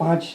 5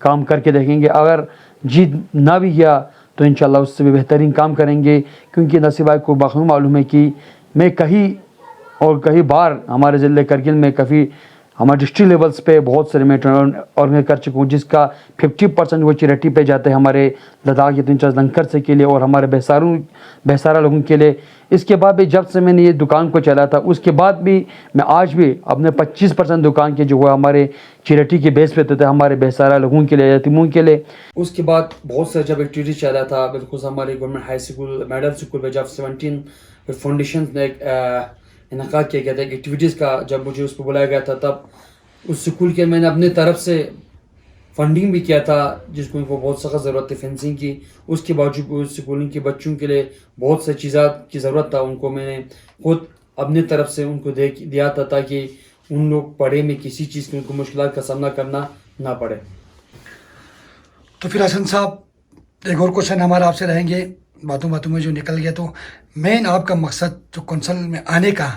کام کر کے دیکھیں گے. اگر جیت نہ بھی گیا تو انشاءاللہ اس سے بھی بہترین کام کریں گے, کیونکہ نصیر بھائی کو بخوبی معلوم ہے کہ میں کئی بار ہمارے ضلع کرگل میں کافی ہمارے ڈسٹرکٹ لیولس پہ بہت سارے میں آرگنائز کر چکا ہوں, جس کا 50% وہ چیریٹی پہ جاتے ہیں ہمارے لداخ یا 3-4 لنکر سے کے لیے اور ہمارے بہسارا لوگوں کے لیے. اس کے بعد بھی جب سے میں نے یہ دکان کو چلا تھا اس کے بعد بھی میں آج بھی اپنے 25% دکان کے جو ہے ہمارے چیریٹی کے بیس پہ تھے ہمارے بہسارا لوگوں کے لیے, یتیموں کے لیے. اس کے بعد بہت سے جب ایکٹیویٹیز چلا تھا, بالخصوص ہمارے government high school middle school میں جب 17 فاؤنڈیشن نے ایک انعقاد کیا گیا تھا ایکٹیویٹیز کا, جب مجھے اس پہ بلایا گیا تھا تب اس اسکول کے میں نے اپنے طرف سے فنڈنگ بھی کیا تھا, جس کو ان کو بہت سخت ضرورت تھی فینسنگ کی. اس کے باوجود اس اسکولنگ کے بچوں کے لیے بہت سے چیزات کی ضرورت تھا, ان کو میں نے خود اپنے طرف سے ان کو دیا تھا تاکہ ان لوگ پڑھے میں کسی چیز کی ان کو مشکلات کا سامنا کرنا نہ پڑے. تو پھر حسن صاحب ایک اور کوشچن ہمارا آپ سے رہیں گے, باتوں میں جو نکل گیا, تو مین آپ کا مقصد جو کونسل میں آنے کا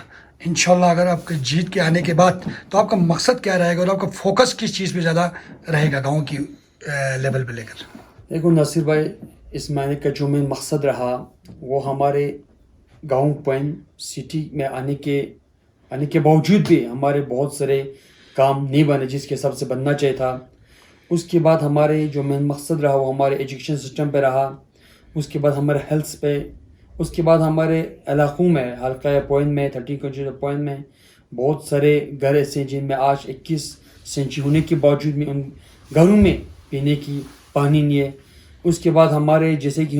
انشاءاللہ اگر آپ کے جیت کے آنے کے بعد تو آپ کا مقصد کیا رہے گا اور آپ کا فوکس کس چیز پہ زیادہ رہے گا گاؤں کی لیول پہ لے کر؟ دیکھو ناصر بھائی, اس معنی کا جو مین مقصد رہا وہ ہمارے گاؤں پوائنٹ سٹی میں آنے کے باوجود بھی ہمارے بہت سارے کام نہیں بنے جس کے حساب سے بننا چاہیے تھا. اس کے بعد ہمارے جو مین مقصد رہا وہ ہمارے ایجوکیشن سسٹم پہ رہا, اس کے بعد ہمارے ہیلتھ پہ, اس کے بعد ہمارے علاقوں میں حلقہ پوائنٹ میں 13 کنسٹیٹوئنسی پوائنٹ میں بہت سارے گھر ایسے ہیں جن میں آج 21 سینچری ہونے کے باوجود بھی ان گھروں میں پینے کی پانی نہیں ہے. اس کے بعد ہمارے جیسے کہ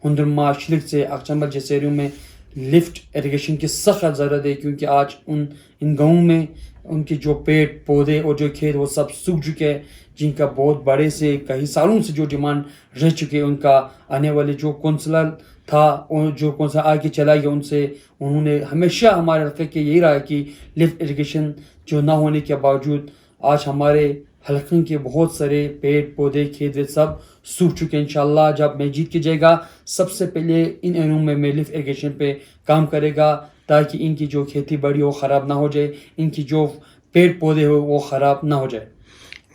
ہندرما شلک سے اکچمبل جیسے ایریوں میں لفٹ ایریگیشن کی سخت ضرورت ہے, کیونکہ آج ان گاؤں میں ان کے جو پیڑ پودے اور جو کھیت وہ سب سوکھ چکے ہیں, جن کا بہت بڑے سے کئی سالوں سے جو ڈیمانڈ رہ چکے. ان کا آنے والے جو کونسلر تھا اور جو کونسلر آگے چلا گیا انہوں نے ہمیشہ ہمارے حلقے کے یہی رہا کہ لفٹ ایریگیشن جو نہ ہونے کے باوجود آج ہمارے حلقے کے بہت سارے پیڑ پودے کھیت سب سوکھ چکے. انشاءاللہ جب میں جیت کے جائے گا سب سے پہلے ان ایریوں میں لفٹ ایریگیشن پہ کام کرے گا تاکہ ان کی جو کھیتی باڑی ہو خراب نہ ہو جائے, ان کی جو پیڑ پودے ہو وہ خراب نہ ہو جائے.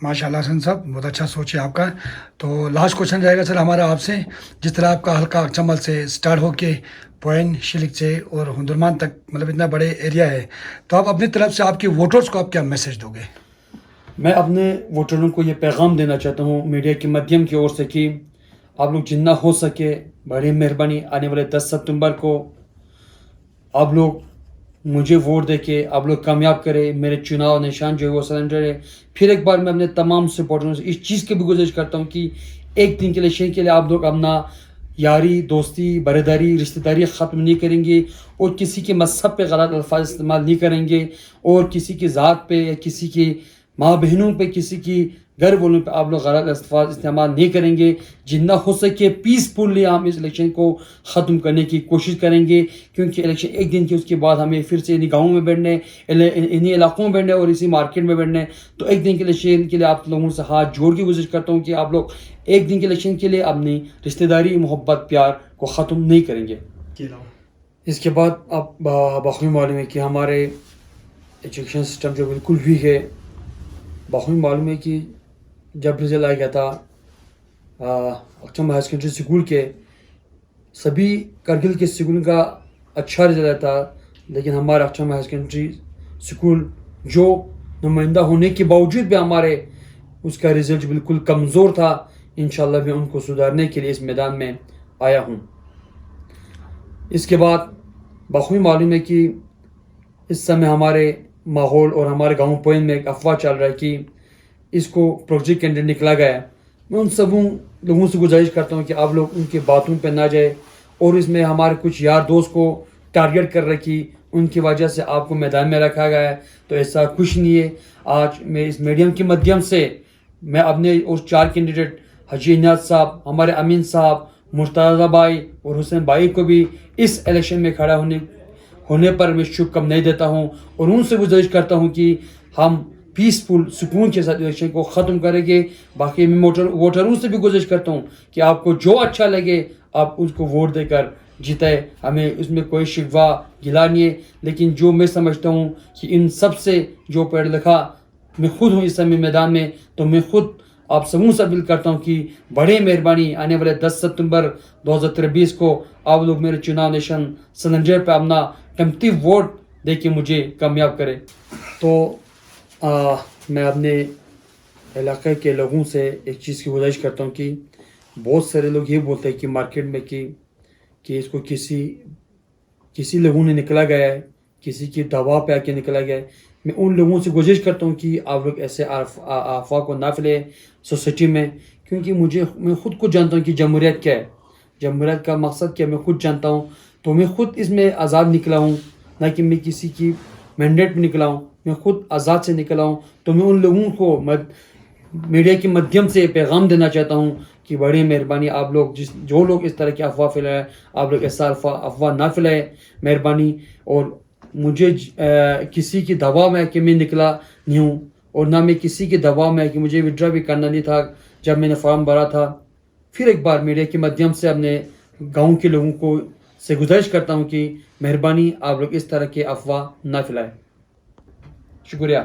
ماشاء اللہ حسن صاحب, بہت اچھا سوچ ہے آپ کا. تو لاسٹ کوشچن رہے گا سر ہمارا آپ سے, جس طرح آپ کا حلقہ چمبل سے سٹارٹ ہو کے پوائنٹ شلک سے اور ہندرمان تک مطلب اتنا بڑے ایریا ہے, تو آپ اپنی طرف سے آپ کے ووٹرز کو آپ کیا میسج دو گے؟ میں اپنے ووٹروں کو یہ پیغام دینا چاہتا ہوں میڈیا کے مدھیم کی اور سے کہ آپ لوگ جتنا ہو سکے بڑی مہربانی آنے والے 10 ستمبر کو آپ لوگ مجھے ووٹ دے کے آپ لوگ کامیاب کرے. میرے چناؤ نشان جو ہے وہ سلنڈر ہے. پھر ایک بار میں اپنے تمام سپورٹروں سے اس چیز کی بھی گزارش کرتا ہوں کہ ایک دن کے الیکشن کے لیے آپ لوگ اپنا یاری دوستی برادری رشتہ داری ختم نہیں کریں گے اور کسی کے مذہب پہ غلط الفاظ استعمال نہیں کریں گے اور کسی کی ذات پہ یا کسی کی ماں بہنوں پہ کسی کی گھر والوں پہ آپ لوگ غلط الفاظ استعمال نہیں کریں گے. جتنا ہو سکے پیسفلی ہم اس الیکشن کو ختم کرنے کی کوشش کریں گے, کیونکہ الیکشن ایک دن کے اس کے بعد ہمیں پھر سے انہیں گاؤں میں بیٹھنے انہیں علاقوں میں بیٹھنے اور اسی مارکیٹ میں بیٹھنے. تو ایک دن کے الیکشن کے لیے آپ لوگوں سے ہاتھ جوڑ کے گزارش کرتا ہوں کہ آپ لوگ ایک دن کے الیکشن کے لیے اپنی رشتہ داری محبت پیار کو ختم نہیں کریں گے. اس کے بعد آپ بخوبی معلوم ہے کہ ہمارے ایجوکیشن سسٹم جو بالکل بھی ہے, بخوبی معلوم ہے کہ جب رزلٹ آ گیا تھا اکچمبل ہائی سیکنڈری اسکول کے سبھی کرگل کے اسکول کا اچھا رزلٹ آیا تھا, لیکن ہمارا اکچمبل ہائی سیکنڈری اسکول جو نمائندہ ہونے کے باوجود بھی ہمارے اس کا رزلٹ بالکل کمزور تھا. انشاءاللہ میں ان کو سدھارنے کے لیے اس میدان میں آیا ہوں. اس کے بعد بخوبی معلوم ہے کہ اس سمے ہمارے ماحول اور ہمارے گاؤں پوائنٹ میں ایک افواہ چل رہا ہے کہ اس کو پروجیکٹ کینڈیڈیٹ نکلا گیا ہے. میں ان سبوں لوگوں سے گزارش کرتا ہوں کہ آپ لوگ ان کے باتوں پہ نہ جائے, اور اس میں ہمارے کچھ یار دوست کو ٹارگیٹ کر رکھی ان کی وجہ سے آپ کو میدان میں رکھا گیا ہے, تو ایسا کچھ نہیں ہے. آج میں اس میڈیم کے مدھیم سے میں اپنے اور 4 کینڈیڈیٹ حجی عنایت صاحب, ہمارے امین صاحب, مرتضیٰ بھائی اور حسین بھائی کو بھی اس الیکشن میں کھڑا ہونے پر میں شکر نہیں دیتا ہوں, اور ان سے گزارش کرتا ہوں کہ ہم پیسفل سکون کے ساتھ الیکشن کو ختم کریں گے. باقی میں ووٹروں سے بھی گزارش کرتا ہوں کہ آپ کو جو اچھا لگے آپ اس کو ووٹ دے کر جیتے, ہمیں اس میں کوئی شکوہ گلا نہیں ہے. لیکن جو میں سمجھتا ہوں کہ ان سب سے جو پڑھ لکھا میں خود ہوں اس سمے میدان میں, تو میں خود آپ سبوں سے اپیل کرتا ہوں کہ بڑے مہربانی آنے والے 10 ستمبر 2023 کو آپ لوگ میرے چناؤ نیشن سننجر پہ اپنا قیمتی ووٹ دے کے مجھے کامیاب کرے. تو میں اپنے علاقے کے لوگوں سے ایک چیز کی گزارش کرتا ہوں کہ بہت سارے لوگ یہ بولتے ہیں کہ مارکیٹ میں کہ اس کو کسی لوگوں نے نکلا گیا ہے, کسی کی دوا پہ آ کے نکلا گیا ہے. میں ان لوگوں سے گزارش کرتا ہوں کہ آپ لوگ ایسے افواہ کو نہ پھیلیں سوسائٹی میں, کیونکہ میں خود کو جانتا ہوں کہ جمہوریت کیا ہے, جمہوریت کا مقصد کیا میں خود جانتا ہوں. تو میں خود اس میں آزاد نکلا ہوں, نہ کہ میں کسی کی مینڈیٹ میں نکلا ہوں, میں خود آزاد سے نکلا ہوں. تو میں ان لوگوں کو میڈیا کے مدھیم سے پیغام دینا چاہتا ہوں کہ بڑی مہربانی آپ لوگ جو لوگ اس طرح کی افواہ پھیلائیں, آپ لوگ ایسا افواہ نہ پھیلائیں مہربانی. اور مجھے کسی کی دباؤ میں کہ میں نکلا نہیں ہوں, اور نہ میں کسی کے دباؤ میں کہ مجھے وڈرا بھی کرنا نہیں تھا جب میں نے فارم بھرا تھا. پھر ایک بار میڈیا کے مدھیم سے اپنے گاؤں کے لوگوں کو سے گزارش کرتا ہوں کہ مہربانی آپ لوگ اس طرح کے افواہ نہ پھیلائیں. شکریہ.